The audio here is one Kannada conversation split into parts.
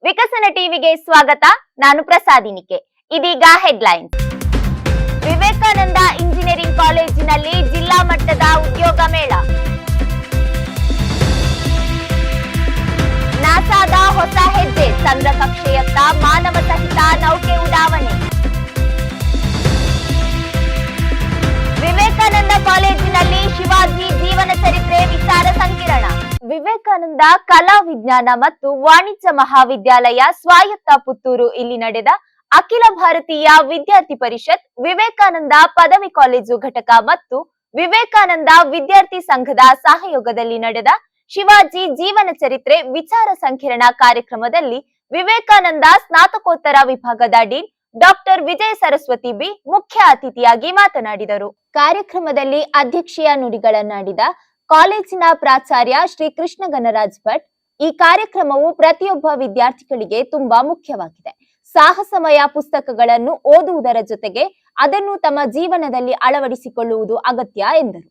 ವಿಕಸನ ಟಿವಿಗೆ ಸ್ವಾಗತ. ನಾನು ಪ್ರಸಾದಿನಿಕೆ. ಇದೀಗ ಹೆಡ್ಲೈನ್ಸ್. ವಿವೇಕಾನಂದ ಇಂಜಿನಿಯರಿಂಗ್ ಕಾಲೇಜಿನಲ್ಲಿ ಜಿಲ್ಲಾ ಮಟ್ಟದ ಉದ್ಯೋಗ ಮೇಳ. ನಾಸಾದ ಹೊಸ ಹೆಜ್ಜೆ, ಚಂದ್ರ ಕಕ್ಷೆಯತ್ತ ಮಾನವ ಸಹಿತ ನೌಕೆ ಉಡಾವಣೆ. ವಿವೇಕಾನಂದ ಕಾಲೇಜಿನಲ್ಲಿ ಶಿವಾಜಿ ಜೀವನ ಚರಿತ್ರೆ ವಿಚಾರ ಸಂಕಿರಣ. ವಿವೇಕಾನಂದ ಕಲಾ ವಿಜ್ಞಾನ ಮತ್ತು ವಾಣಿಜ್ಯ ಮಹಾವಿದ್ಯಾಲಯ ಸ್ವಾಯತ್ತ ಪುತ್ತೂರು ಇಲ್ಲಿ ನಡೆದ ಅಖಿಲ ಭಾರತೀಯ ವಿದ್ಯಾರ್ಥಿ ಪರಿಷತ್, ವಿವೇಕಾನಂದ ಪದವಿ ಕಾಲೇಜು ಘಟಕ ಮತ್ತು ವಿವೇಕಾನಂದ ವಿದ್ಯಾರ್ಥಿ ಸಂಘದ ಸಹಯೋಗದಲ್ಲಿ ನಡೆದ ಶಿವಾಜಿ ಜೀವನ ಚರಿತ್ರೆ ವಿಚಾರ ಸಂಕಿರಣ ಕಾರ್ಯಕ್ರಮದಲ್ಲಿ ವಿವೇಕಾನಂದ ಸ್ನಾತಕೋತ್ತರ ವಿಭಾಗದ ಡೀನ್ ಡಾಕ್ಟರ್ ವಿಜಯ ಸರಸ್ವತಿ ಬಿ ಮುಖ್ಯ ಅತಿಥಿಯಾಗಿ ಮಾತನಾಡಿದರು. ಕಾರ್ಯಕ್ರಮದಲ್ಲಿ ಅಧ್ಯಕ್ಷೀಯ ನುಡಿಗಳನ್ನಾಡಿದ ಕಾಲೇಜಿನ ಪ್ರಾಚಾರ್ಯ ಶ್ರೀ ಕೃಷ್ಣ ಗಣರಾಜ್ ಭಟ್, ಈ ಕಾರ್ಯಕ್ರಮವು ಪ್ರತಿಯೊಬ್ಬ ವಿದ್ಯಾರ್ಥಿಗಳಿಗೆ ತುಂಬಾ ಮುಖ್ಯವಾಗಿದೆ. ಸಾಹಸಮಯ ಪುಸ್ತಕಗಳನ್ನು ಓದುವುದರ ಜೊತೆಗೆ ಅದನ್ನು ತಮ್ಮ ಜೀವನದಲ್ಲಿ ಅಳವಡಿಸಿಕೊಳ್ಳುವುದು ಅಗತ್ಯ ಎಂದರು.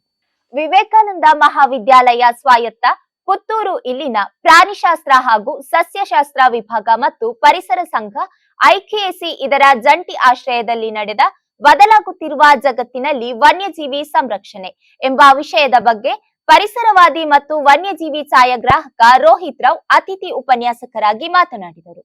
ವಿವೇಕಾನಂದ ಮಹಾವಿದ್ಯಾಲಯ ಸ್ವಾಯತ್ತ ಪುತ್ತೂರು ಇಲ್ಲಿನ ಪ್ರಾಣಿಶಾಸ್ತ್ರ ಹಾಗೂ ಸಸ್ಯಶಾಸ್ತ್ರ ವಿಭಾಗ ಮತ್ತು ಪರಿಸರ ಸಂಘ ಐಕೆಎಸಿ ಇದರ ಜಂಟಿ ಆಶ್ರಯದಲ್ಲಿ ನಡೆದ ಬದಲಾಗುತ್ತಿರುವ ಜಗತ್ತಿನಲ್ಲಿ ವನ್ಯಜೀವಿ ಸಂರಕ್ಷಣೆ ಎಂಬ ವಿಷಯದ ಬಗ್ಗೆ ಪರಿಸರವಾದಿ ಮತ್ತು ವನ್ಯಜೀವಿ ಛಾಯಾಗ್ರಾಹಕ ರೋಹಿತ್ ರಾವ್ ಅತಿಥಿ ಉಪನ್ಯಾಸಕರಾಗಿ ಮಾತನಾಡಿದರು.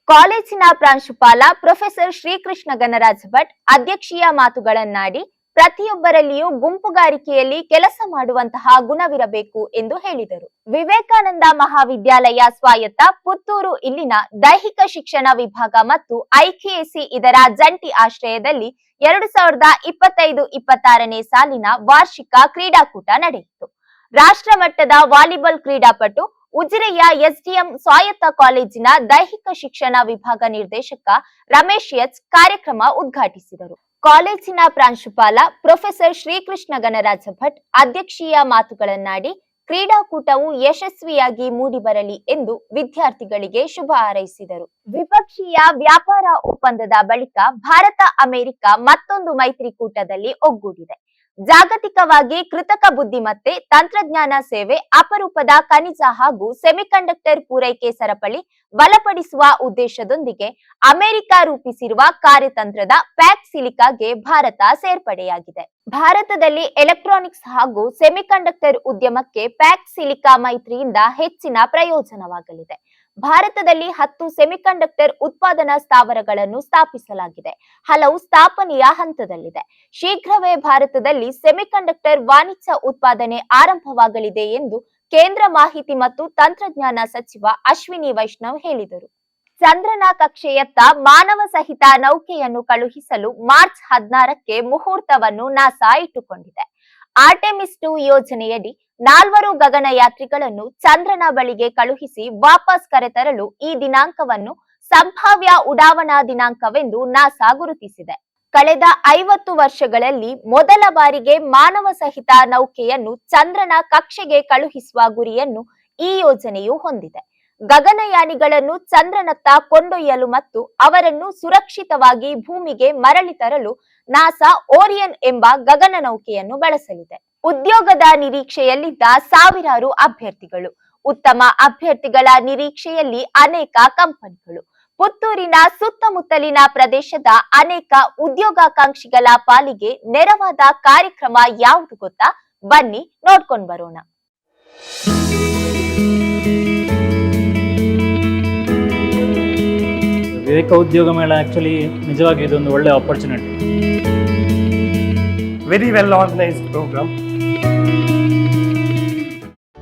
ಕಾಲೇಜಿನ ಪ್ರಾಂಶುಪಾಲ ಪ್ರೊಫೆಸರ್ ಶ್ರೀಕೃಷ್ಣ ಗಣರಾಜ್ ಭಟ್ ಅಧ್ಯಕ್ಷೀಯ ಮಾತುಗಳನ್ನಾಡಿ ಪ್ರತಿಯೊಬ್ಬರಲ್ಲಿಯೂ ಗುಂಪುಗಾರಿಕೆಯಲ್ಲಿ ಕೆಲಸ ಮಾಡುವಂತಹ ಗುಣವಿರಬೇಕು ಎಂದು ಹೇಳಿದರು. ವಿವೇಕಾನಂದ ಮಹಾವಿದ್ಯಾಲಯ ಸ್ವಾಯತ್ತ ಪುತ್ತೂರು ಇಲ್ಲಿನ ದೈಹಿಕ ಶಿಕ್ಷಣ ವಿಭಾಗ ಮತ್ತು ಐಕೆಎಸಿ ಇದರ ಜಂಟಿ ಆಶ್ರಯದಲ್ಲಿ 2025-26ನೇ ಸಾಲಿನ ವಾರ್ಷಿಕ ಕ್ರೀಡಾಕೂಟ ನಡೆಯಿತು. ರಾಷ್ಟ್ರ ಮಟ್ಟದ ವಾಲಿಬಾಲ್ ಕ್ರೀಡಾಪಟು ಉಜಿರೆಯ ಎಸ್ಡಿಎಂ ಸ್ವಾಯತ್ತ ಕಾಲೇಜಿನ ದೈಹಿಕ ಶಿಕ್ಷಣ ವಿಭಾಗ ನಿರ್ದೇಶಕ ರಮೇಶ್ ಎಚ್ ಕಾರ್ಯಕ್ರಮ ಉದ್ಘಾಟಿಸಿದರು. ಕಾಲೇಜಿನ ಪ್ರಾಂಶುಪಾಲ ಪ್ರೊಫೆಸರ್ ಶ್ರೀಕೃಷ್ಣ ಗಣರಾಜ ಭಟ್ ಅಧ್ಯಕ್ಷೀಯ ಮಾತುಗಳನ್ನಾಡಿ ಕ್ರೀಡಾಕೂಟವು ಯಶಸ್ವಿಯಾಗಿ ಮೂಡಿಬರಲಿ ಎಂದು ವಿದ್ಯಾರ್ಥಿಗಳಿಗೆ ಶುಭ ಹಾರೈಸಿದರು. ದ್ವಿಪಕ್ಷೀಯ ವ್ಯಾಪಾರ ಒಪ್ಪಂದದ ಬಳಿಕ ಭಾರತ ಅಮೆರಿಕ ಮತ್ತೊಂದು ಮೈತ್ರಿಕೂಟದಲ್ಲಿ ಒಗ್ಗೂಡಿದೆ. ಜಾಗತಿಕವಾಗಿ ಕೃತಕ ಬುದ್ಧಿಮತ್ತೆ ತಂತ್ರಜ್ಞಾನ ಸೇವೆ, ಅಪರೂಪದ ಖನಿಜ ಹಾಗೂ ಸೆಮಿಕಂಡಕ್ಟರ್ ಪೂರೈಕೆ ಸರಪಳಿ ಬಲಪಡಿಸುವ ಉದ್ದೇಶದೊಂದಿಗೆ ಅಮೆರಿಕ ರೂಪಿಸಿರುವ ಕಾರ್ಯತಂತ್ರದ ಪ್ಯಾಕ್ ಸಿಲಿಕಾಗೆ ಭಾರತ ಸೇರ್ಪಡೆಯಾಗಿದೆ. ಭಾರತದಲ್ಲಿ ಎಲೆಕ್ಟ್ರಾನಿಕ್ಸ್ ಹಾಗೂ ಸೆಮಿಕಂಡಕ್ಟರ್ ಉದ್ಯಮಕ್ಕೆ ಪ್ಯಾಕ್ ಸಿಲಿಕಾ ಮೈತ್ರಿಯಿಂದ ಹೆಚ್ಚಿನ ಪ್ರಯೋಜನವಾಗಲಿದೆ. ಭಾರತದಲ್ಲಿ 10 ಸೆಮಿಕಂಡಕ್ಟರ್ ಉತ್ಪಾದನಾ ಸ್ಥಾವರಗಳನ್ನು ಸ್ಥಾಪಿಸಲಾಗಿದೆ. ಹಲವು ಸ್ಥಾಪನೆಯ ಹಂತದಲ್ಲಿದೆ. ಶೀಘ್ರವೇ ಭಾರತದಲ್ಲಿ ಸೆಮಿಕಂಡಕ್ಟರ್ ವಾಣಿಜ್ಯ ಉತ್ಪಾದನೆ ಆರಂಭವಾಗಲಿದೆ ಎಂದು ಕೇಂದ್ರ ಮಾಹಿತಿ ಮತ್ತು ತಂತ್ರಜ್ಞಾನ ಸಚಿವ ಅಶ್ವಿನಿ ವೈಷ್ಣವ್ ಹೇಳಿದರು. ಚಂದ್ರನ ಕಕ್ಷೆಯತ್ತ ಮಾನವ ಸಹಿತ ನೌಕೆಯನ್ನು ಕಳುಹಿಸಲು ಮಾರ್ಚ್ 16ಕ್ಕೆ ಮುಹೂರ್ತವನ್ನು ನಾಸಾ ಇಟ್ಟುಕೊಂಡಿದೆ. ಆರ್ಟೆಮಿಸ್ 2 ಯೋಜನೆಯಡಿ 4 ಗಗನಯಾತ್ರಿಗಳನ್ನು ಚಂದ್ರನ ಬಳಿಗೆ ಕಳುಹಿಸಿ ವಾಪಸ್ ಕರೆತರಲು ಈ ದಿನಾಂಕವನ್ನು ಸಂಭಾವ್ಯ ಉಡಾವಣಾ ದಿನಾಂಕವೆಂದು ನಾಸಾ ಗುರುತಿಸಿದೆ. ಕಳೆದ 50 ವರ್ಷಗಳಲ್ಲಿ ಮೊದಲ ಬಾರಿಗೆ ಮಾನವ ಸಹಿತ ನೌಕೆಯನ್ನು ಚಂದ್ರನ ಕಕ್ಷೆಗೆ ಕಳುಹಿಸುವ ಗುರಿಯನ್ನು ಈ ಯೋಜನೆಯು ಹೊಂದಿದೆ. ಗಗನಯಾನಿಗಳನ್ನು ಚಂದ್ರನತ್ತ ಕೊಂಡೊಯ್ಯಲು ಮತ್ತು ಅವರನ್ನು ಸುರಕ್ಷಿತವಾಗಿ ಭೂಮಿಗೆ ಮರಳಿ ತರಲು ನಾಸಾ ಓರಿಯನ್ ಎಂಬ ಗಗನ ನೌಕೆಯನ್ನು ಬಳಸಲಿದೆ. ಉದ್ಯೋಗದ ನಿರೀಕ್ಷೆಯಲ್ಲಿದ್ದ ಸಾವಿರಾರು ಅಭ್ಯರ್ಥಿಗಳು, ಉತ್ತಮ ಅಭ್ಯರ್ಥಿಗಳ ನಿರೀಕ್ಷೆಯಲ್ಲಿ ಅನೇಕ ಕಂಪನಿಗಳು. ಪುತ್ತೂರಿನ ಸುತ್ತಮುತ್ತಲಿನ ಪ್ರದೇಶದ ಅನೇಕ ಉದ್ಯೋಗಾಕಾಂಕ್ಷಿಗಳ ಪಾಲಿಗೆ ನೆರವಾದ ಕಾರ್ಯಕ್ರಮ ಯಾವುದು ಗೊತ್ತಾ? ಬನ್ನಿ ನೋಡ್ಕೊಂಡು ಬರೋಣ. ವಿವೇಕ ಉದ್ಯೋಗ ಮೇಳ ಆಕ್ಚುಲಿ ನಿಜವಾಗಿ ಇದೊಂದು ಒಳ್ಳೆ opportunity. Very well organised programme.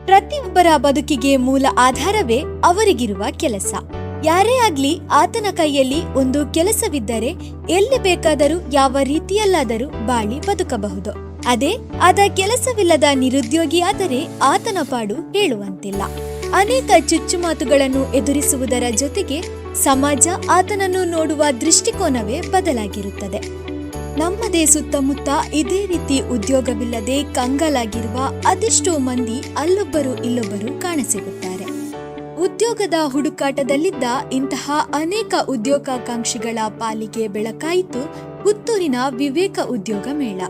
ಪ್ರತಿಯೊಬ್ಬರ ಬದುಕಿಗೆ ಮೂಲ ಆಧಾರವೇ ಅವರಿಗಿರುವ ಕೆಲಸ. ಯಾರೇ ಆಗ್ಲಿ ಆತನ ಕೈಯಲ್ಲಿ ಒಂದು ಕೆಲಸವಿದ್ದರೆ ಎಲ್ಲಿ ಬೇಕಾದರೂ ಯಾವ ರೀತಿಯಲ್ಲಾದರೂ ಬಾಳಿ ಬದುಕಬಹುದು. ಅದೇ ಆತ ಕೆಲಸವಿಲ್ಲದ ನಿರುದ್ಯೋಗಿಯಾದರೆ ಆತನ ಪಾಡು ಹೇಳುವಂತಿಲ್ಲ. ಅನೇಕ ಚುಚ್ಚುಮಾತುಗಳನ್ನು ಎದುರಿಸುವುದರ ಜೊತೆಗೆ ಸಮಾಜ ಆತನನ್ನು ನೋಡುವ ದೃಷ್ಟಿಕೋನವೇ ಬದಲಾಗಿರುತ್ತದೆ. ನಮ್ಮದೇ ಸುತ್ತಮುತ್ತ ಇದೇ ರೀತಿ ಉದ್ಯೋಗವಿಲ್ಲದೆ ಕಂಗಾಲಾಗಿರುವ ಅದೆಷ್ಟೋ ಮಂದಿ ಅಲ್ಲೊಬ್ಬರು ಇಲ್ಲೊಬ್ಬರು ಕಾಣಸಿಗುತ್ತಾರೆ. ಉದ್ಯೋಗದ ಹುಡುಕಾಟದಲ್ಲಿದ್ದ ಇಂತಹ ಅನೇಕ ಉದ್ಯೋಗಾಕಾಂಕ್ಷಿಗಳ ಪಾಲಿಗೆ ಬೆಳಕಾಯಿತು ಪುತ್ತೂರಿನ ವಿವೇಕ ಉದ್ಯೋಗ ಮೇಳ.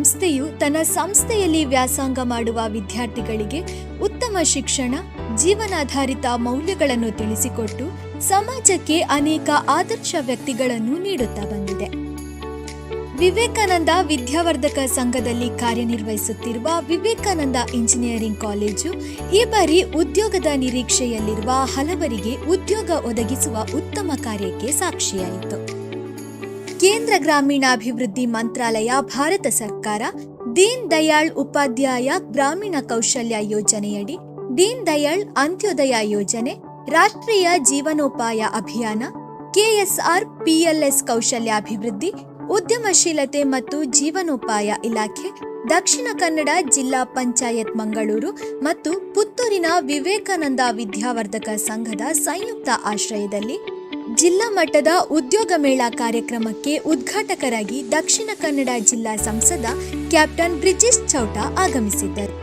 ಸಂಸ್ಥೆಯು ತನ್ನ ಸಂಸ್ಥೆಯಲ್ಲಿ ವ್ಯಾಸಂಗ ಮಾಡುವ ವಿದ್ಯಾರ್ಥಿಗಳಿಗೆ ಉತ್ತಮ ಶಿಕ್ಷಣ, ಜೀವನಾಧಾರಿತ ಮೌಲ್ಯಗಳನ್ನು ತಿಳಿಸಿಕೊಟ್ಟು ಸಮಾಜಕ್ಕೆ ಅನೇಕ ಆದರ್ಶ ವ್ಯಕ್ತಿಗಳನ್ನು ನೀಡುತ್ತಾ ಬಂದಿದೆ. ವಿವೇಕಾನಂದ ವಿದ್ಯಾವರ್ಧಕ ಸಂಘದಲ್ಲಿ ಕಾರ್ಯನಿರ್ವಹಿಸುತ್ತಿರುವ ವಿವೇಕಾನಂದ ಇಂಜಿನಿಯರಿಂಗ್ ಕಾಲೇಜು ಈ ಬಾರಿ ಉದ್ಯೋಗದ ನಿರೀಕ್ಷೆಯಲ್ಲಿರುವ ಹಲವರಿಗೆ ಉದ್ಯೋಗ ಒದಗಿಸುವ ಉತ್ತಮ ಕಾರ್ಯಕ್ಕೆ ಸಾಕ್ಷಿಯಾಯಿತು. ಕೇಂದ್ರ ಗ್ರಾಮೀಣಾಭಿವೃದ್ಧಿ ಮಂತ್ರಾಲಯ, ಭಾರತ ಸರ್ಕಾರ ದೀನ್ ದಯಾಳ್ ಉಪಾಧ್ಯಾಯ ಗ್ರಾಮೀಣ ಕೌಶಲ್ಯ ಯೋಜನೆಯಡಿ ದೀನ್ ದಯಾಳ್ ಅಂತ್ಯೋದಯ ಯೋಜನೆ, ರಾಷ್ಟ್ರೀಯ ಜೀವನೋಪಾಯ ಅಭಿಯಾನ, ಕೆಎಸ್ಆರ್ ಪಿಎಲ್ಎಸ್ ಕೌಶಲ್ಯಾಭಿವೃದ್ಧಿ, ಉದ್ಯಮಶೀಲತೆ ಮತ್ತು ಜೀವನೋಪಾಯ ಇಲಾಖೆ, ದಕ್ಷಿಣ ಕನ್ನಡ ಜಿಲ್ಲಾ ಪಂಚಾಯತ್ ಮಂಗಳೂರು ಮತ್ತು ಪುತ್ತೂರಿನ ವಿವೇಕಾನಂದ ವಿದ್ಯಾವರ್ಧಕ ಸಂಘದ ಸಂಯುಕ್ತ ಆಶ್ರಯದಲ್ಲಿ ಜಿಲ್ಲಾ ಮಟ್ಟದ ಉದ್ಯೋಗ ಮೇಳ ಕಾರ್ಯಕ್ರಮಕ್ಕೆ ಉದ್ಘಾಟಕರಾಗಿ ದಕ್ಷಿಣ ಕನ್ನಡ ಜಿಲ್ಲಾ ಸಂಸದ ಕ್ಯಾಪ್ಟನ್ ಬ್ರಿಜೇಶ್ ಚೌಟಾ ಆಗಮಿಸಿದ್ದರು.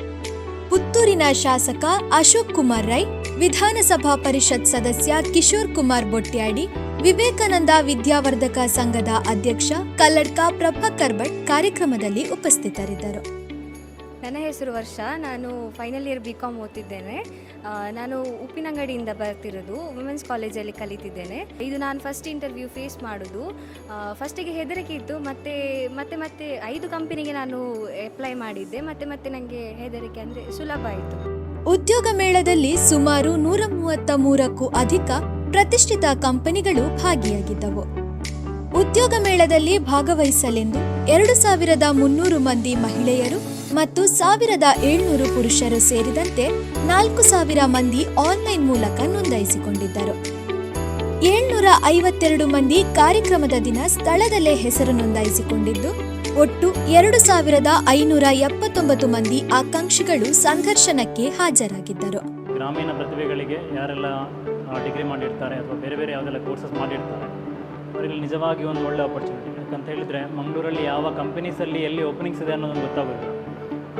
ಪುತ್ತೂರಿನ ಶಾಸಕ ಅಶೋಕ್ ಕುಮಾರ್ ರೈ, ವಿಧಾನಸಭಾ ಪರಿಷತ್ ಸದಸ್ಯ ಕಿಶೋರ್ ಕುಮಾರ್ ಬೊಟ್ಯಾಡಿ, ವಿವೇಕಾನಂದ ವಿದ್ಯಾವರ್ಧಕ ಸಂಘದ ಅಧ್ಯಕ್ಷ ಕಲ್ಲಡ್ಕ ಪ್ರಭಾಕರ್ ಭಟ್ ಕಾರ್ಯಕ್ರಮದಲ್ಲಿ ಉಪಸ್ಥಿತರಿದ್ದರು. ನನ್ನ ಹೆಸರು ವರ್ಷ. ನಾನು ಫೈನಲ್ ಇಯರ್ BCom ಓದ್ತಿದ್ದೇನೆ. ನಾನು ಉಪ್ಪಿನಂಗಡಿಯಿಂದ ಬರ್ತಿರೋದು. ವುಮೆನ್ಸ್ ಕಾಲೇಜಲ್ಲಿ ಕಲಿತಿದ್ದೇನೆ. ಇದು ನಾನು ಫಸ್ಟ್ ಇಂಟರ್ವ್ಯೂ ಫೇಸ್ ಮಾಡೋದು. ಫಸ್ಟಿಗೆ ಹೆದರಿಕೆ ಇತ್ತು, ಮತ್ತೆ 5 ಕಂಪನಿಗೆ ನಾನು ಅಪ್ಲೈ ಮಾಡಿದ್ದೆ. ಮತ್ತೆ ನನಗೆ ಹೆದರಿಕೆ ಅಂದರೆ ಸುಲಭ ಆಯಿತು. ಉದ್ಯೋಗ ಮೇಳದಲ್ಲಿ ಸುಮಾರು 133ಕ್ಕೂ ಅಧಿಕ ಪ್ರತಿಷ್ಠಿತ ಕಂಪನಿಗಳು ಭಾಗಿಯಾಗಿದ್ದವು. ಉದ್ಯೋಗ ಮೇಳದಲ್ಲಿ ಭಾಗವಹಿಸಲೆಂದು 2300 ಮಂದಿ ಮಹಿಳೆಯರು ಮತ್ತು 1700 ಪುರುಷರು ಸೇರಿದಂತೆ 4000 ಮಂದಿ ಆನ್ಲೈನ್ ಮೂಲಕ ನೋಂದಾಯಿಸಿಕೊಂಡಿದ್ದರು. 752 ಮಂದಿ ಕಾರ್ಯಕ್ರಮದ ದಿನ ಸ್ಥಳದಲ್ಲೇ ಹೆಸರು ನೋಂದಾಯಿಸಿಕೊಂಡಿದ್ದು, ಒಟ್ಟು 2579 ಮಂದಿ ಆಕಾಂಕ್ಷಿಗಳು ಸಂದರ್ಶನಕ್ಕೆ ಹಾಜರಾಗಿದ್ದರು. ಗ್ರಾಮೀಣ ಪ್ರತಿಭೆಗಳಿಗೆ ಯಾರೆಲ್ಲ ಡಿಗ್ರಿ ಮಾಡಿರ್ತಾರೆ ಅಥವಾ ಬೇರೆ ಯಾವುದೆಲ್ಲ ಕೋರ್ಸಸ್ ಮಾಡಿರ್ತಾರೆ ಅವರಿಗೆ ನಿಜವಾಗಿ ಒಂದು ಒಳ್ಳೆ ಆಪರ್ಚುನಿಟಿ. ಯಾಕಂತ ಹೇಳಿದರೆ ಮಂಗಳೂರಲ್ಲಿ ಯಾವ ಕಂಪನೀಸಲ್ಲಿ ಎಲ್ಲಿ ಓಪನಿಂಗ್ಸ್ ಇದೆ ಅನ್ನೋದೊಂದು ಗೊತ್ತಾಗೋದಿಲ್ಲ.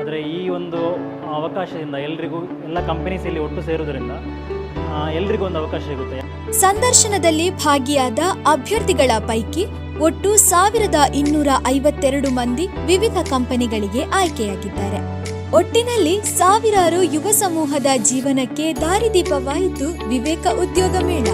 ಆದರೆ ಈ ಒಂದು ಅವಕಾಶದಿಂದ ಎಲ್ಲ ಕಂಪನೀಸ್ ಇಲ್ಲಿ ಒಟ್ಟು ಸೇರೋದ್ರಿಂದ ಎಲ್ರಿಗೂ ಒಂದು ಅವಕಾಶ ಸಿಗುತ್ತೆ. ಸಂದರ್ಶನದಲ್ಲಿ ಭಾಗಿಯಾದ ಅಭ್ಯರ್ಥಿಗಳ ಪೈಕಿ ಒಟ್ಟು 1252 ಮಂದಿ ವಿವಿಧ ಕಂಪನಿಗಳಿಗೆ ಆಯ್ಕೆಯಾಗಿದ್ದಾರೆ. ಒಟ್ಟಿನಲ್ಲಿ ಸಾವಿರಾರು ಯುವ ಸಮೂಹದ ಜೀವನಕ್ಕೆ ದಾರಿದೀಪವಾಯಿತು ವಿವೇಕ ಉದ್ಯೋಗ ಮೇಳ.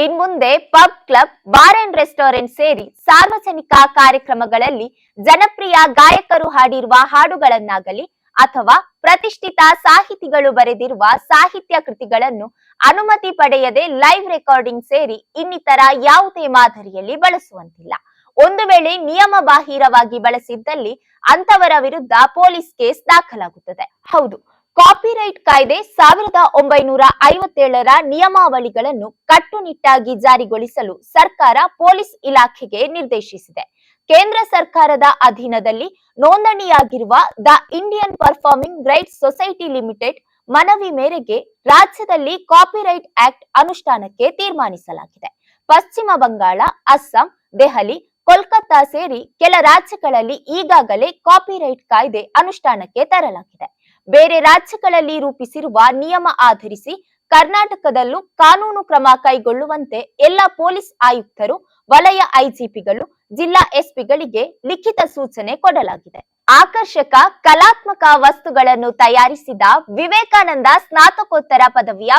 ಇನ್ಮುಂದೆ pub, club, bar and restaurant ಸೇರಿ ಸಾರ್ವಜನಿಕ ಕಾರ್ಯಕ್ರಮಗಳಲ್ಲಿ ಜನಪ್ರಿಯ ಗಾಯಕರು ಹಾಡಿರುವ ಹಾಡುಗಳನ್ನಾಗಲಿ ಅಥವಾ ಪ್ರತಿಷ್ಠಿತ ಸಾಹಿತಿಗಳು ಬರೆದಿರುವ ಸಾಹಿತ್ಯ ಕೃತಿಗಳನ್ನು ಅನುಮತಿ ಪಡೆಯದೆ ಲೈವ್ ರೆಕಾರ್ಡಿಂಗ್ ಸೇರಿ ಇನ್ನಿತರ ಯಾವುದೇ ಮಾದರಿಯಲ್ಲಿ ಬಳಸುವಂತಿಲ್ಲ. ಒಂದು ವೇಳೆ ನಿಯಮ ಬಾಹಿರವಾಗಿ ಬಳಸಿದ್ದಲ್ಲಿ ಅಂತವರ ವಿರುದ್ಧ ಪೊಲೀಸ್ ಕೇಸ್ ದಾಖಲಾಗುತ್ತದೆ. ಹೌದು, ಕಾಪಿರೈಟ್ ಕಾಯ್ದೆ 1957ರ ನಿಯಮಾವಳಿಗಳನ್ನು ಕಟ್ಟುನಿಟ್ಟಾಗಿ ಜಾರಿಗೊಳಿಸಲು ಸರ್ಕಾರ ಪೊಲೀಸ್ ಇಲಾಖೆಗೆ ನಿರ್ದೇಶಿಸಿದೆ. ಕೇಂದ್ರ ಸರ್ಕಾರದ ಅಧೀನದಲ್ಲಿ ನೋಂದಣಿಯಾಗಿರುವ the Indian performing rights society limited ಮನವಿ ಮೇರೆಗೆ ರಾಜ್ಯದಲ್ಲಿ ಕಾಪಿರೈಟ್ ಆಕ್ಟ್ ಅನುಷ್ಠಾನಕ್ಕೆ ತೀರ್ಮಾನಿಸಲಾಗಿದೆ. ಪಶ್ಚಿಮ ಬಂಗಾಳ, ಅಸ್ಸಾಂ, ದೆಹಲಿ, ಕೋಲ್ಕತ್ತಾ ಸೇರಿ ಕೆಲ ರಾಜ್ಯಗಳಲ್ಲಿ ಈಗಾಗಲೇ ಕಾಪಿರೈಟ್ ಕಾಯ್ದೆ ಅನುಷ್ಠಾನಕ್ಕೆ ತರಲಾಗಿದೆ. ಬೇರೆ ರಾಜ್ಯಗಳಲ್ಲಿ ರೂಪಿಸಿರುವ ನಿಯಮ ಆಧರಿಸಿ ಕರ್ನಾಟಕದಲ್ಲೂ ಕಾನೂನು ಕ್ರಮ ಕೈಗೊಳ್ಳುವಂತೆ ಎಲ್ಲ ಪೊಲೀಸ್ ಆಯುಕ್ತರು, ವಲಯ ಐಜಿಪಿಗಳು, ಜಿಲ್ಲಾ ಎಸ್ಪಿಗಳಿಗೆ ಲಿಖಿತ ಸೂಚನೆ ಕೊಡಲಾಗಿದೆ. ಆಕರ್ಷಕ ಕಲಾತ್ಮಕ ವಸ್ತುಗಳನ್ನು ತಯಾರಿಸಿದ ವಿವೇಕಾನಂದ ಸ್ನಾತಕೋತ್ತರ ಪದವಿಯ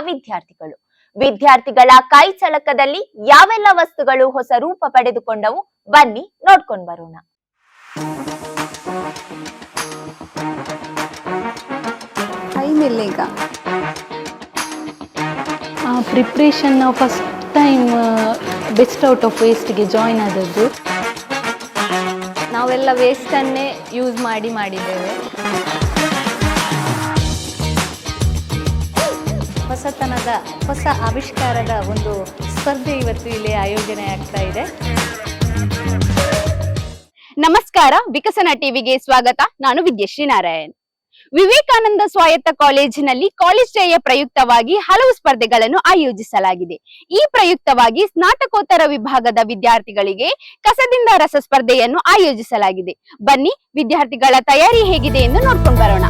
ವಿದ್ಯಾರ್ಥಿಗಳ ಕೈ ಚಳಕದಲ್ಲಿ ಯಾವೆಲ್ಲ ವಸ್ತುಗಳು ಹೊಸ ರೂಪ ಪಡೆದುಕೊಂಡವು, ಬನ್ನಿ ನೋಡ್ಕೊಂಡು ಬರೋಣ. ಪ್ರಿಪ್ರೇಷನ್ ನಾವು first time best out of ವೇಸ್ಟ್ಗೆ ಜಾಯಿನ್ ಆದದ್ದು. ನಾವೆಲ್ಲ ವೇಸ್ಟನ್ನೇ ಯೂಸ್ ಮಾಡಿದ್ದೇವೆ. ಹೊಸ ಆವಿಷ್ಕಾರದ ಒಂದು ಸ್ಪರ್ಧೆ ಇವತ್ತು ಇಲ್ಲಿ ಆಯೋಜನೆ ಆಗ್ತಾ ಇದೆ. ನಮಸ್ಕಾರ, ವಿಕಸನ ಟಿವಿಗೆ ಸ್ವಾಗತ. ನಾನು ವಿದ್ಯಶ್ರೀ ನಾರಾಯಣ್. ವಿವೇಕಾನಂದ ಸ್ವಾಯತ್ತ ಕಾಲೇಜಿನಲ್ಲಿ ಕಾಲೇಜ್ ಡೇಯ ಪ್ರಯುಕ್ತವಾಗಿ ಹಲವು ಸ್ಪರ್ಧೆಗಳನ್ನು ಆಯೋಜಿಸಲಾಗಿದೆ. ಈ ಪ್ರಯುಕ್ತವಾಗಿ ಸ್ನಾತಕೋತ್ತರ ವಿಭಾಗದ ವಿದ್ಯಾರ್ಥಿಗಳಿಗೆ ಕಸದಿಂದ ರಸ ಸ್ಪರ್ಧೆಯನ್ನು ಆಯೋಜಿಸಲಾಗಿದೆ. ಬನ್ನಿ ವಿದ್ಯಾರ್ಥಿಗಳ ತಯಾರಿ ಹೇಗಿದೆ ಎಂದು ನೋಡ್ಕೊಂಡು ಬರೋಣ.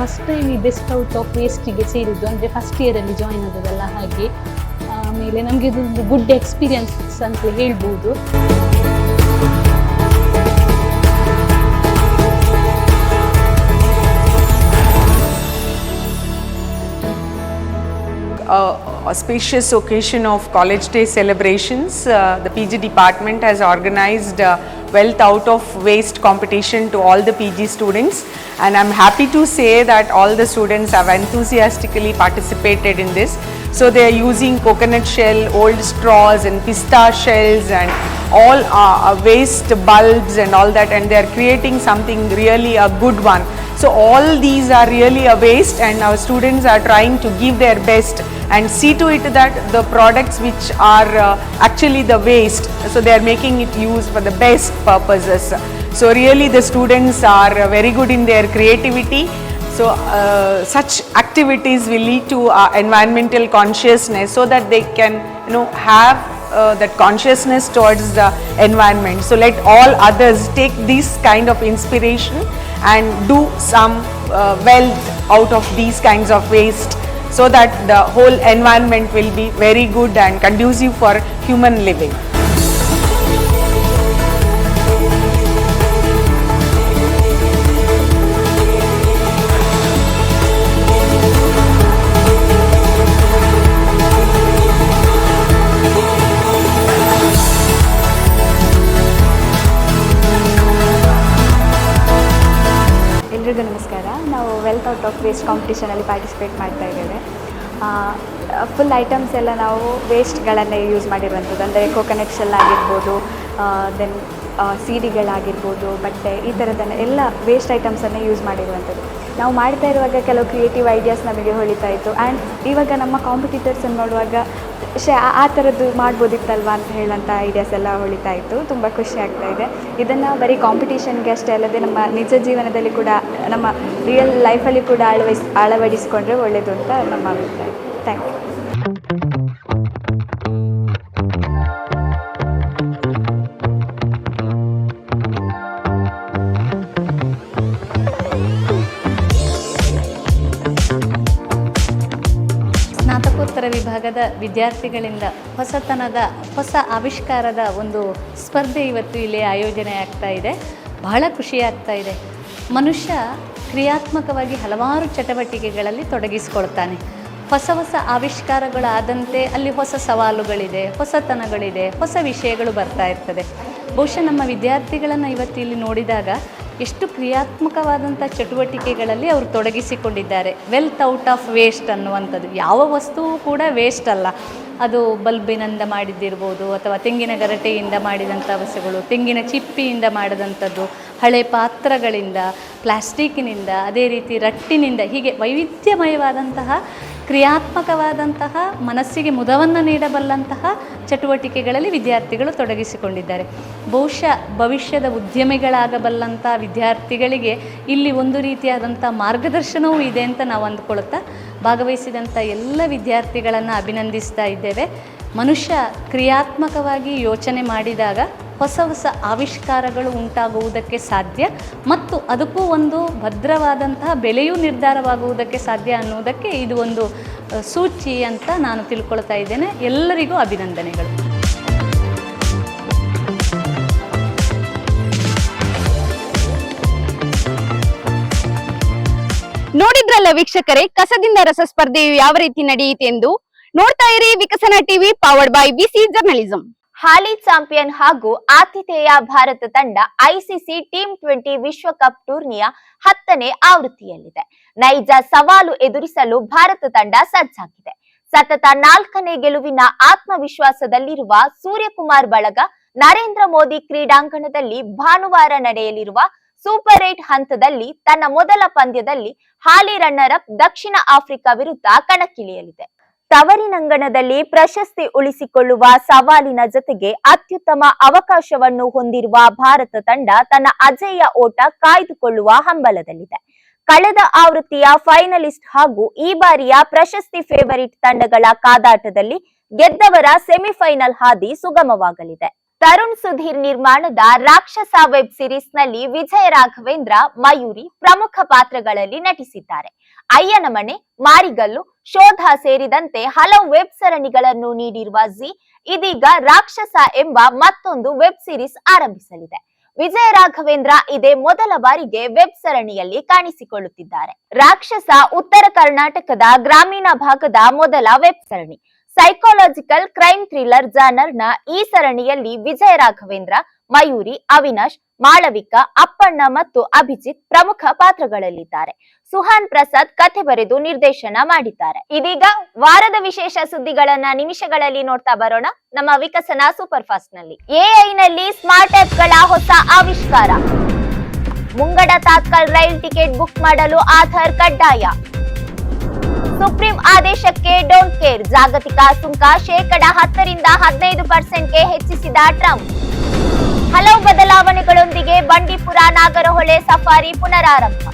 ಫಸ್ಟ್ ಟೈಮ್ ಈ ಬೆಸ್ಟ್ ಔಟ್ ಆಫ್ ವೇಸ್ಟಿಗೆ ಸೇರಿದ್ದು, ಅಂದರೆ ಫಸ್ಟ್ ಇಯರಲ್ಲಿ ಜಾಯಿನ್ ಆಗೋದಲ್ಲ, ಹಾಗೆ ಆಮೇಲೆ ನಮಗೆ ಇದೊಂದು ಗುಡ್ ಎಕ್ಸ್ಪೀರಿಯನ್ಸ್ ಅಂತ ಹೇಳ್ಬೋದು. Auspicious occasion of College Day celebrations, the PG department has organized wealth out of waste competition to all the PG students, and I'm happy to say that all the students have enthusiastically participated in this. So they are using coconut shell, old straws and pista shells and all waste bulbs and all that, and they are creating something really a good one. So all these are really a waste, and our students are trying to give their best and see to it that the products which are actually the waste, so they are making it used for the best purposes. So really the students are very good in their creativity. So such activities will lead to environmental consciousness, so that they can have that consciousness towards the environment. So let all others take this kind of inspiration and do some wealth out of these kinds of waste, so that the whole environment will be very good and conducive for human living. ಎಲ್ರಿಗೂ ನಮಸ್ಕಾರ. ನಾವು ವೆಲ್ತ್ ಔಟ್ ಆಫ್ ವೇಸ್ಟ್ ಕಾಂಪಿಟೇಷನಲ್ಲಿ ಪಾರ್ಟಿಸಿಪೇಟ್ ಮಾಡ್ತಾ ಇದ್ದೇವೆ. ಫುಲ್ ಐಟಮ್ಸ್ ಎಲ್ಲ ನಾವು ವೇಸ್ಟ್ಗಳನ್ನೇ ಯೂಸ್ ಮಾಡಿರುವಂಥದ್ದು, ಅಂದರೆ ಕೋಕೋನಟ್ ಶೆಲ್ ಆಗಿರ್ಬೋದು, ದೆನ್ ಸೀಡಿಗಳಾಗಿರ್ಬೋದು, ಬಟ್ಟೆ, ಈ ಥರದನ್ನು ಎಲ್ಲ ವೇಸ್ಟ್ ಐಟಮ್ಸನ್ನೇ ಯೂಸ್ ಮಾಡಿರುವಂಥದ್ದು. ನಾವು ಮಾಡ್ತಾ ಇರುವಾಗ ಕೆಲವು ಕ್ರಿಯೇಟಿವ್ ಐಡಿಯಾಸ್ ನಮಗೆ ಹೊಳಿತಾ ಇತ್ತು. ಆ್ಯಂಡ್ ಇವಾಗ ನಮ್ಮ ಕಾಂಪಿಟೇಟರ್ಸನ್ನು ನೋಡುವಾಗ ಆ ಥರದ್ದು ಮಾಡ್ಬೋದಿತ್ತಲ್ವ ಅಂತ ಹೇಳೋಂಥ ಐಡಿಯಾಸ್ ಎಲ್ಲ ಹೊಳಿತಾ ಇತ್ತು. ತುಂಬ ಖುಷಿ ಆಗ್ತಾ ಇದೆ. ಇದನ್ನು ಬರೀ ಕಾಂಪಿಟೇಷನ್ಗೆ ಅಷ್ಟೇ ಅಲ್ಲದೆ ನಮ್ಮ ನಿಜ ಜೀವನದಲ್ಲಿ ಕೂಡ, ನಮ್ಮ ರಿಯಲ್ ಲೈಫಲ್ಲಿ ಕೂಡ ಅಳವಡಿಸಿಕೊಂಡ್ರೆ ಒಳ್ಳೆಯದು ಅಂತ ನಮ್ಮ ಅಭಿಪ್ರಾಯ. Thank you. ಸ್ನಾತಕೋತ್ತರ ವಿಭಾಗದ ವಿದ್ಯಾರ್ಥಿಗಳಿಂದ ಹೊಸ ಆವಿಷ್ಕಾರದ ಒಂದು ಸ್ಪರ್ಧೆ ಇವತ್ತು ಇಲ್ಲಿ ಆಯೋಜನೆ ಆಗ್ತಾ ಇದೆ. ಬಹಳ ಖುಷಿ ಆಗ್ತಾ ಇದೆ. ಮನುಷ್ಯ ಕ್ರಿಯಾತ್ಮಕವಾಗಿ ಹಲವಾರು ಚಟುವಟಿಕೆಗಳಲ್ಲಿ ತೊಡಗಿಸಿಕೊಳ್ತಾನೆ. ಹೊಸ ಆವಿಷ್ಕಾರಗಳಾದಂತೆ ಅಲ್ಲಿ ಹೊಸ ಸವಾಲುಗಳಿದೆ, ಹೊಸತನಗಳಿದೆ, ಹೊಸ ವಿಷಯಗಳು ಬರ್ತಾ ಇರ್ತದೆ. ಬಹುಶಃ ನಮ್ಮ ವಿದ್ಯಾರ್ಥಿಗಳನ್ನು ಇವತ್ತು ಇಲ್ಲಿ ನೋಡಿದಾಗ ಎಷ್ಟು ಕ್ರಿಯಾತ್ಮಕವಾದಂಥ ಚಟುವಟಿಕೆಗಳಲ್ಲಿ ಅವರು ತೊಡಗಿಸಿಕೊಂಡಿದ್ದಾರೆ. ವೆಲ್ತ್ ಔಟ್ ಆಫ್ ವೇಸ್ಟ್ ಅನ್ನುವಂಥದ್ದು, ಯಾವ ವಸ್ತುವು ಕೂಡ ವೇಸ್ಟ್ ಅಲ್ಲ. ಅದು ಬಲ್ಬಿನಿಂದ ಮಾಡಿದ್ದಿರ್ಬೋದು, ಅಥವಾ ತೆಂಗಿನ ಗರಟೆಯಿಂದ ಮಾಡಿದಂಥ ವಸ್ತುಗಳು, ತೆಂಗಿನ ಚಿಪ್ಪಿಯಿಂದ ಮಾಡಿದಂಥದ್ದು, ಹಳೆ ಪಾತ್ರಗಳಿಂದ, ಪ್ಲಾಸ್ಟಿಕ್ಕಿನಿಂದ, ಅದೇ ರೀತಿ ರಟ್ಟಿನಿಂದ, ಹೀಗೆ ವೈವಿಧ್ಯಮಯವಾದಂತಹ ಕ್ರಿಯಾತ್ಮಕವಾದಂತಹ ಮನಸ್ಸಿಗೆ ಮುದವನ್ನು ನೀಡಬಲ್ಲಂತಹ ಚಟುವಟಿಕೆಗಳಲ್ಲಿ ವಿದ್ಯಾರ್ಥಿಗಳು ತೊಡಗಿಸಿಕೊಂಡಿದ್ದಾರೆ. ಬಹುಶಃ ಭವಿಷ್ಯದ ಉದ್ಯಮಿಗಳಾಗಬಲ್ಲಂಥ ವಿದ್ಯಾರ್ಥಿಗಳಿಗೆ ಇಲ್ಲಿ ಒಂದು ರೀತಿಯಾದಂಥ ಮಾರ್ಗದರ್ಶನವೂ ಇದೆ ಅಂತ ನಾವು ಅಂದ್ಕೊಳ್ತಾ ಭಾಗವಹಿಸಿದಂಥ ಎಲ್ಲ ವಿದ್ಯಾರ್ಥಿಗಳನ್ನು ಅಭಿನಂದಿಸ್ತಾ ಇದ್ದೇವೆ. ಮನುಷ್ಯ ಕ್ರಿಯಾತ್ಮಕವಾಗಿ ಯೋಚನೆ ಮಾಡಿದಾಗ ಹೊಸ ಆವಿಷ್ಕಾರಗಳು ಉಂಟಾಗುವುದಕ್ಕೆ ಸಾಧ್ಯ, ಮತ್ತು ಅದಕ್ಕೂ ಒಂದು ಭದ್ರವಾದಂತಹ ಬೆಲೆಯೂ ನಿರ್ಧಾರವಾಗುವುದಕ್ಕೆ ಸಾಧ್ಯ ಅನ್ನುವುದಕ್ಕೆ ಇದು ಒಂದು ಸೂಚಿ ಅಂತ ನಾನು ತಿಳ್ಕೊಳ್ತಾ ಇದ್ದೇನೆ. ಎಲ್ಲರಿಗೂ ಅಭಿನಂದನೆಗಳು. ನೋಡಿದ್ರಲ್ಲ ವೀಕ್ಷಕರೇ, ಕಸದಿಂದ ರಸ ಸ್ಪರ್ಧೆಯು ಯಾವ ರೀತಿ ನಡೆಯಿತೆಂದು. ನೋಡ್ತಾ ಇರಿ Vikasana TV, powered by BC journalism. ಹಾಲಿ ಚಾಂಪಿಯನ್ ಹಾಗೂ ಆತಿಥೇಯ ಭಾರತ ತಂಡ ಐಸಿಸಿ T20 ವಿಶ್ವಕಪ್ ಟೂರ್ನಿಯ 10ನೇ ಆವೃತ್ತಿಯಲ್ಲಿದೆ. ನೈಜ ಸವಾಲು ಎದುರಿಸಲು ಭಾರತ ತಂಡ ಸಜ್ಜಾಗಿದೆ. ಸತತ 4ನೇ ಗೆಲುವಿನ ಆತ್ಮವಿಶ್ವಾಸದಲ್ಲಿರುವ ಸೂರ್ಯಕುಮಾರ್ ಬಳಗ ನರೇಂದ್ರ ಮೋದಿ ಕ್ರೀಡಾಂಗಣದಲ್ಲಿ ಭಾನುವಾರ ನಡೆಯಲಿರುವ ಸೂಪರ್ 8 ಹಂತದಲ್ಲಿ ತನ್ನ ಮೊದಲ ಪಂದ್ಯದಲ್ಲಿ ಹಾಲಿ ರನ್ನರ್ ಅಪ್ ದಕ್ಷಿಣ ಆಫ್ರಿಕಾ ವಿರುದ್ಧ ಕಣಕ್ಕಿಳಿಯಲಿದೆ. ತವರಿನಂಗಣದಲ್ಲಿ ಪ್ರಶಸ್ತಿ ಉಳಿಸಿಕೊಳ್ಳುವ ಸವಾಲಿನ ಜೊತೆಗೆ ಅತ್ಯುತ್ತಮ ಅವಕಾಶವನ್ನು ಹೊಂದಿರುವ ಭಾರತ ತಂಡ ತನ್ನ ಅಜೇಯ ಓಟ ಕಾಯ್ದುಕೊಳ್ಳುವ ಹಂಬಲದಲ್ಲಿದೆ. ಕಳೆದ ಆವೃತ್ತಿಯ ಫೈನಲಿಸ್ಟ್ ಹಾಗೂ ಈ ಬಾರಿಯ ಪ್ರಶಸ್ತಿ ಫೇವರಿಟ್ ತಂಡಗಳ ಕಾದಾಟದಲ್ಲಿ ಗೆದ್ದವರ ಸೆಮಿಫೈನಲ್ ಹಾದಿ ಸುಗಮವಾಗಲಿದೆ. ತರುಣ್ ಸುಧೀರ್ ನಿರ್ಮಾಣದ ರಾಕ್ಷಸ ವೆಬ್ ಸಿರೀಸ್ ನಲ್ಲಿ ವಿಜಯ ರಾಘವೇಂದ್ರ, ಮಯೂರಿ ಪ್ರಮುಖ ಪಾತ್ರಗಳಲ್ಲಿ ನಟಿಸಿದ್ದಾರೆ. ಅಯ್ಯನ ಮನೆ, ಮಾರಿಗಲ್ಲು, ಶೋಧ ಸೇರಿದಂತೆ ಹಲವು ವೆಬ್ ಸರಣಿಗಳನ್ನು ನೀಡಿರುವ ಜಿ ಇದೀಗ ರಾಕ್ಷಸ ಎಂಬ ಮತ್ತೊಂದು ವೆಬ್ ಸಿರೀಸ್ ಆರಂಭಿಸಲಿದೆ. ವಿಜಯ ರಾಘವೇಂದ್ರ ಇದೇ ಮೊದಲ ಬಾರಿಗೆ ವೆಬ್ ಸರಣಿಯಲ್ಲಿ ಕಾಣಿಸಿಕೊಳ್ಳುತ್ತಿದ್ದಾರೆ. ರಾಕ್ಷಸ ಉತ್ತರ ಕರ್ನಾಟಕದ ಗ್ರಾಮೀಣ ಭಾಗದ ಮೊದಲ ವೆಬ್ ಸರಣಿ. ಸೈಕಾಲಜಿಕಲ್ ಕ್ರೈಮ್ ಥ್ರಿಲ್ಲರ್ ಜಾನರ್ ನ ಈ ಸರಣಿಯಲ್ಲಿ ವಿಜಯ ರಾಘವೇಂದ್ರ, ಮಯೂರಿ, ಅವಿನಾಶ್, ಮಾಳವಿಕಾ, ಅಪ್ಪಣ್ಣ ಮತ್ತು ಅಭಿಜಿತ್ ಪ್ರಮುಖ ಪಾತ್ರಗಳಲ್ಲಿದ್ದಾರೆ. ಸುಹಾನ್ ಪ್ರಸಾದ್ ಕಥೆ ಬರೆದು ನಿರ್ದೇಶನ ಮಾಡಿದ್ದಾರೆ. ಇದೀಗ ವಾರದ ವಿಶೇಷ ಸುದ್ದಿಗಳನ್ನ ನಿಮಿಷಗಳಲ್ಲಿ ನೋಡ್ತಾ ಬರೋಣ ನಮ್ಮ ವಿಕಸನ ಸೂಪರ್ ಫಾಸ್ಟ್ ನಲ್ಲಿ. ಎಐ ನಲ್ಲಿ ಸ್ಮಾರ್ಟ್ ಆಪ್ ಗಳ ಹೊಸ ಆವಿಷ್ಕಾರ. ಮುಂಗಡ ತಾತ್ಕಾಲ್ ರೈಲ್ ಟಿಕೆಟ್ ಬುಕ್ ಮಾಡಲು ಆಧಾರ್ ಕಡ್ಡಾಯ. ಸುಪ್ರೀಂ ಆದೇಶಕ್ಕೆ ಡೋಂಟ್ ಕೇರ್. ಜಾಗತಿಕ ಸುಂಕ 10% 15% ಹೆಚ್ಚಿಸಿದ ಟ್ರಂಪ್. ಹಲವು ಬದಲಾವಣೆಗಳೊಂದಿಗೆ ಬಂಡೀಪುರ ನಾಗರಹೊಳೆ ಸಫಾರಿ ಪುನರಾರಂಭ.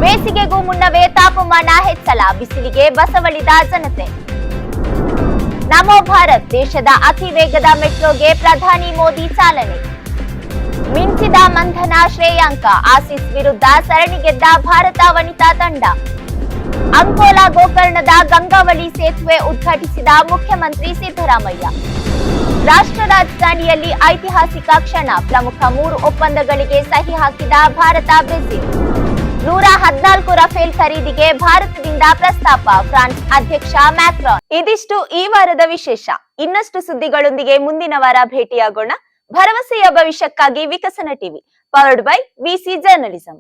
ಬೇಸಿಗೆಗೂ ಮುನ್ನವೇ ತಾಪಮಾನ ಹೆಚ್ಚಳ, ಬಿಸಿಲಿಗೆ ಬಸವಳಿದ ಜನತೆ. ನಮೋ ಭಾರತ್, ದೇಶದ ಅತಿ ವೇಗದ ಮೆಟ್ರೋಗೆ ಪ್ರಧಾನಿ ಮೋದಿ ಚಾಲನೆ. ಮಿಂಚಿದ ಮಂಥನ ಶ್ರೇಯಾಂಕ, ಆಸೀಸ್ ವಿರುದ್ಧ ಸರಣಿ ಗೆದ್ದ ಭಾರತ ವನಿತಾ ತಂಡ. ಅಂಕೋಲಾ ಗೋಕರ್ಣದ ಗಂಗಾವಳಿ ಸೇತುವೆ ಉದ್ಘಾಟಿಸಿದ ಮುಖ್ಯಮಂತ್ರಿ ಸಿದ್ದರಾಮಯ್ಯ. ರಾಷ್ಟ್ರ ರಾಜಧಾನಿಯಲ್ಲಿ ಐತಿಹಾಸಿಕ ಕ್ಷಣ, ಪ್ರಮುಖ 3 ಒಪ್ಪಂದಗಳಿಗೆ ಸಹಿ ಹಾಕಿದ ಭಾರತ ಬ್ರೆಜಿಲ್. 114 ರಫೇಲ್ ಖರೀದಿಗೆ ಭಾರತದಿಂದ ಪ್ರಸ್ತಾಪ, ಫ್ರಾನ್ಸ್ ಅಧ್ಯಕ್ಷ ಮ್ಯಾಕ್ರಾನ್. ಇದಿಷ್ಟು ಈ ವಾರದ ವಿಶೇಷ. ಇನ್ನಷ್ಟು ಸುದ್ದಿಗಳೊಂದಿಗೆ ಮುಂದಿನ ವಾರ ಭೇಟಿಯಾಗೋಣ. ಭರವಸೆಯ ಭವಿಷ್ಯಕ್ಕಾಗಿ ವಿಕಸನ TV, powered by VC journalism.